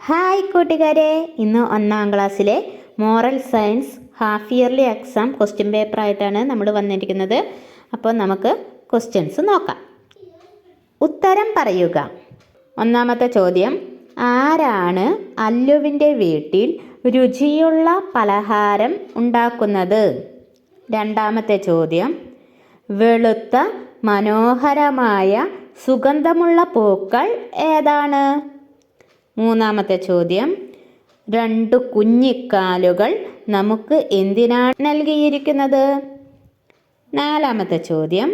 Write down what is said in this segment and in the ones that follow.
Hi കൂട്ടുകാരെ, ഇന്ന് 1ാം ക്ലാസ്സിലെ moral science half yearly exam question പേപ്പറായിട്ടാണ് നമ്മൾ വന്നിരിക്കുന്നത്. അപ്പോൾ നമുക്ക് ക്വസ്റ്റ്യൻസ് നോക്കാം. ഉത്തരം പറയുക. ഒന്നാമത്തെ ചോദ്യം, ആരാണ് അല്ലുവിൻ്റെ വീട്ടിൽ രുചിയുള്ള പലഹാരം ഉണ്ടാക്കുന്നത്? രണ്ടാമത്തെ ചോദ്യം, വെളുത്ത മനോഹരമായ സുഗന്ധമുള്ള പൂക്കൾ ഏതാണ്? മൂന്നാമത്തെ ചോദ്യം, 2 കുഞ്ഞിക്കാലുകൾ നമുക്ക് എന്തിനാണ് നൽകിയിരിക്കുന്നത്? നാലാമത്തെ ചോദ്യം,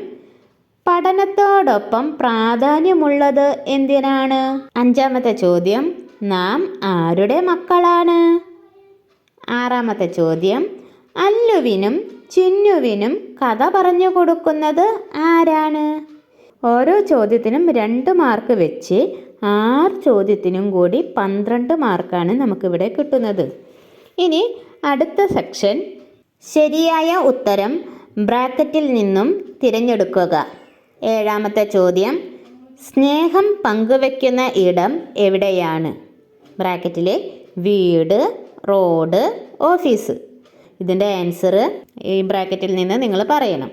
പഠനത്തോടൊപ്പം പ്രാധാന്യമുള്ളത് എന്തിനാണ്? അഞ്ചാമത്തെ ചോദ്യം, നാം ആരുടെ മക്കളാണ്? ആറാമത്തെ ചോദ്യം, അല്ലുവിനും ചിന്നുവിനും കഥ പറഞ്ഞു കൊടുക്കുന്നത് ആരാണ്? ഓരോ ചോദ്യത്തിനും 2 മാർക്ക് വെച്ച് 6 ചോദ്യത്തിനും കൂടി 12 മാർക്കാണ് നമുക്കിവിടെ കിട്ടുന്നത്. ഇനി അടുത്ത സെക്ഷൻ, ശരിയായ ഉത്തരം ബ്രാക്കറ്റിൽ നിന്നും തിരഞ്ഞെടുക്കുക. ഏഴാമത്തെ ചോദ്യം, സ്നേഹം പങ്കുവെക്കുന്ന ഇടം എവിടെയാണ്? ബ്രാക്കറ്റിലെ വീട്, റോഡ്, ഓഫീസ്. ഇതിൻ്റെ ആൻസർ ഈ ബ്രാക്കറ്റിൽ നിന്ന് നിങ്ങൾ പറയണം.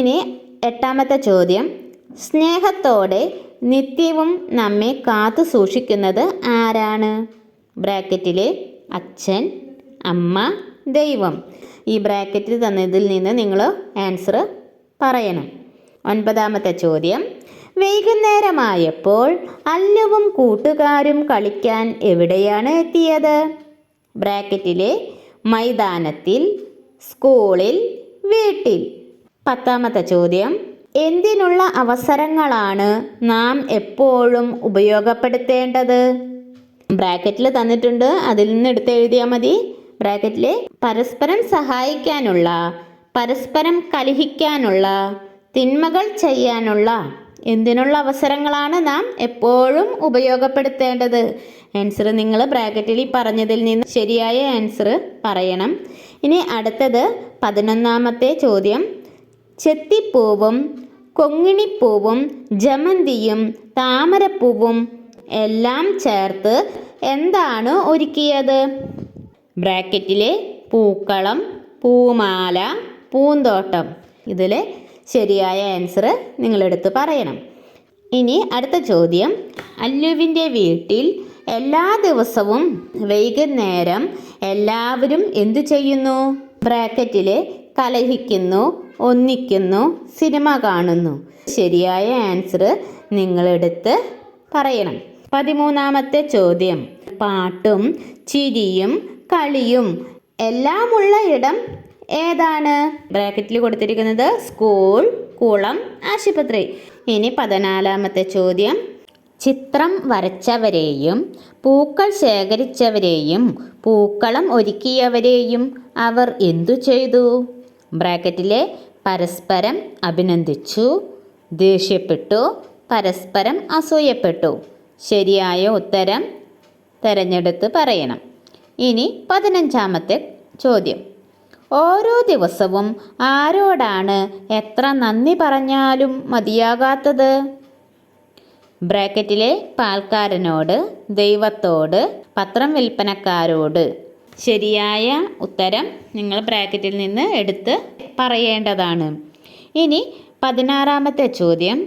ഇനി എട്ടാമത്തെ ചോദ്യം, സ്നേഹത്തോടെ നിത്യവും നമ്മെ കാത്തു സൂക്ഷിക്കുന്നത് ആരാണ്? ബ്രാക്കറ്റിലെ അച്ഛൻ, അമ്മ, ദൈവം. ഈ ബ്രാക്കറ്റിൽ തന്നതിൽ നിന്ന് നിങ്ങൾ ആൻസർ പറയണം. ഒൻപതാമത്തെ ചോദ്യം, വൈകുന്നേരമായപ്പോൾ അല്ലുവും കൂട്ടുകാരും കളിക്കാൻ എവിടെയാണ് എത്തിയത്? ബ്രാക്കറ്റിലെ മൈതാനത്തിൽ, സ്കൂളിൽ, വീട്ടിൽ. പത്താമത്തെ ചോദ്യം, എന്തിനുള്ള അവസരങ്ങളാണ് നാം എപ്പോഴും ഉപയോഗപ്പെടുത്തേണ്ടത്? ബ്രാക്കറ്റിൽ തന്നിട്ടുണ്ട്, അതിൽ നിന്ന് എടുത്ത് എഴുതിയാൽ മതി. ബ്രാക്കറ്റിൽ പരസ്പരം സഹായിക്കാനുള്ള, പരസ്പരം കലഹിക്കാനുള്ള, തിന്മകൾ ചെയ്യാനുള്ള, എന്തിനുള്ള അവസരങ്ങളാണ് നാം എപ്പോഴും ഉപയോഗപ്പെടുത്തേണ്ടത്? ആൻസർ നിങ്ങൾ ബ്രാക്കറ്റിൽ പറഞ്ഞതിൽ നിന്ന് ശരിയായ ആൻസർ പറയണം. ഇനി അടുത്തത് 11ാമത്തെ ചോദ്യം, ചെത്തിപ്പൂവും കൊങ്ങിണിപ്പൂവും ജമന്തിയും താമരപ്പൂവും എല്ലാം ചേർത്ത് എന്താണ് ഒരുക്കിയത്? ബ്രാക്കറ്റിലെ പൂക്കളം, പൂമാല, പൂന്തോട്ടം. ഇതിൽ ശരിയായ ആൻസർ നിങ്ങളെടുത്ത് പറയണം. ഇനി അടുത്ത ചോദ്യം, അല്ലുവിൻ്റെ വീട്ടിൽ എല്ലാ ദിവസവും വൈകുന്നേരം എല്ലാവരും എന്തു ചെയ്യുന്നു? ബ്രാക്കറ്റിൽ കലഹിക്കുന്നു, ഒന്നിക്കുന്നു, സിനിമ കാണുന്നു. ശരിയായ ആൻസർ നിങ്ങളെടുത്ത് പറയണം. 13ാമത്തെ ചോദ്യം, പാട്ടും ചിരിയും കളിയും എല്ലാമുള്ള ഇടം ഏതാണ്? ബ്രാക്കറ്റിൽ കൊടുത്തിരിക്കുന്നത് സ്കൂൾ, കുളം, ആശുപത്രി. ഇനി 14ാമത്തെ ചോദ്യം, ചിത്രം വരച്ചവരെയും പൂക്കൾ ശേഖരിച്ചവരെയും പൂക്കളം ഒരുക്കിയവരെയും അവർ എന്തു ചെയ്തു? ബ്രാക്കറ്റിലെ പരസ്പരം അഭിനന്ദിച്ചു, ദേഷ്യപ്പെട്ടു, പരസ്പരം അസൂയപ്പെട്ടു. ശരിയായ ഉത്തരം തിരഞ്ഞെടുത്ത് പറയണം. ഇനി 15ാമത്തെ ചോദ്യം, ഓരോ ദിവസവും ആരോടാണ് എത്ര നന്ദി പറഞ്ഞാലും മതിയാകാത്തത്? ബ്രാക്കറ്റിലെ പാൽക്കാരനോട്, ദൈവത്തോട്, പത്രം വിൽപ്പനക്കാരോട്. ശരിയായ ഉത്തരം നിങ്ങൾ ബ്രാക്കറ്റിൽ നിന്ന് എടുത്ത് പറയേണ്ടതാണ്. ഇനി 16ാമത്തെ ചോദ്യം,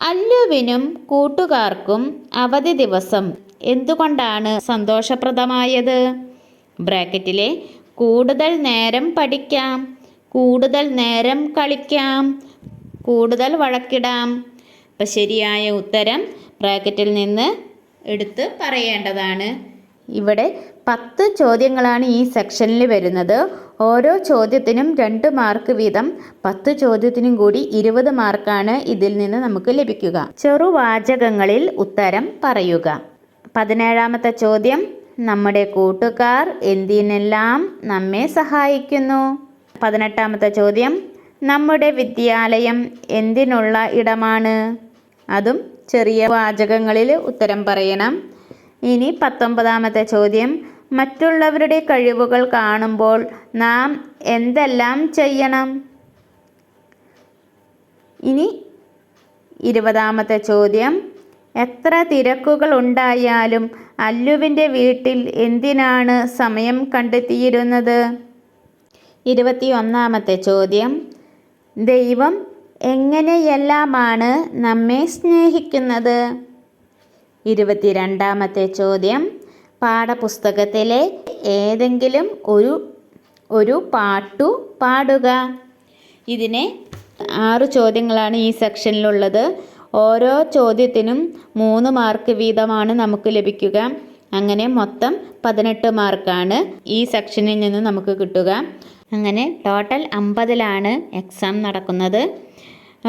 അല്ലുവിനും കൂട്ടുകാർക്കും അവധി ദിവസം എന്തുകൊണ്ടാണ് സന്തോഷപ്രദമായത്? ബ്രാക്കറ്റിലെ കൂടുതൽ നേരം പഠിക്കാം, കൂടുതൽ നേരം കളിക്കാം, കൂടുതൽ വഴക്കിടാം. അപ്പം ശരിയായ ഉത്തരം ബ്രാക്കറ്റിൽ നിന്ന് എടുത്ത് പറയേണ്ടതാണ്. ഇവിടെ 10 ചോദ്യങ്ങളാണ് ഈ സെക്ഷനിൽ വരുന്നത്. ഓരോ ചോദ്യത്തിനും 2 മാർക്ക് വീതം. 10 ചോദ്യത്തിനും കൂടി 20 മാർക്കാണ് ഇതിൽ നിന്ന് നമുക്ക് ലഭിക്കുക. ചെറുവാചകങ്ങളിൽ ഉത്തരം പറയുക. 17ാമത്തെ ചോദ്യം, നമ്മുടെ കൂട്ടുകാർ എന്തിനെല്ലാം നമ്മെ സഹായിക്കുന്നു? 18ാമത്തെ ചോദ്യം, നമ്മുടെ വിദ്യാലയം എന്തിനുള്ള ഇടമാണ്? അതും ചെറിയ വാചകങ്ങളിൽ ഉത്തരം പറയണം. ഇനി 19ാമത്തെ ചോദ്യം, മറ്റുള്ളവരുടെ കഴിവുകൾ കാണുമ്പോൾ നാം എന്തെല്ലാം ചെയ്യണം? ഇനി 20ാമത്തെ ചോദ്യം, എത്ര തിരക്കുകൾ ഉണ്ടായാലും അല്ലുവിൻ്റെ വീട്ടിൽ എന്തിനാണ് സമയം കണ്ടെത്തിയിരുന്നത്? 21ാമത്തെ ചോദ്യം, ദൈവം എങ്ങനെയെല്ലാമാണ് നമ്മെ സ്നേഹിക്കുന്നത്? 22ാമത്തെ ചോദ്യം, പാഠപുസ്തകത്തിലെ ഏതെങ്കിലും ഒരു പാട്ടു പാടുക. ഇതിനെ 6 ചോദ്യങ്ങളാണ് ഈ സെക്ഷനിലുള്ളത്. ഓരോ ചോദ്യത്തിനും 3 മാർക്ക് വീതമാണ് നമുക്ക് ലഭിക്കുക. അങ്ങനെ മൊത്തം 18 മാർക്കാണ് ഈ സെക്ഷനിൽ നിന്ന് നമുക്ക് കിട്ടുക. അങ്ങനെ ടോട്ടൽ 50ലാണ് എക്സാം നടക്കുന്നത്.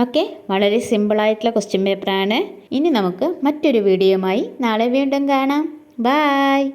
ഓക്കെ, വളരെ സിമ്പിളായിട്ടുള്ള ക്വസ്റ്റ്യൻ പേപ്പറാണ്. ഇനി നമുക്ക് മറ്റൊരു വീഡിയോയുമായി നാളെ വീണ്ടും കാണാം. ബായ്.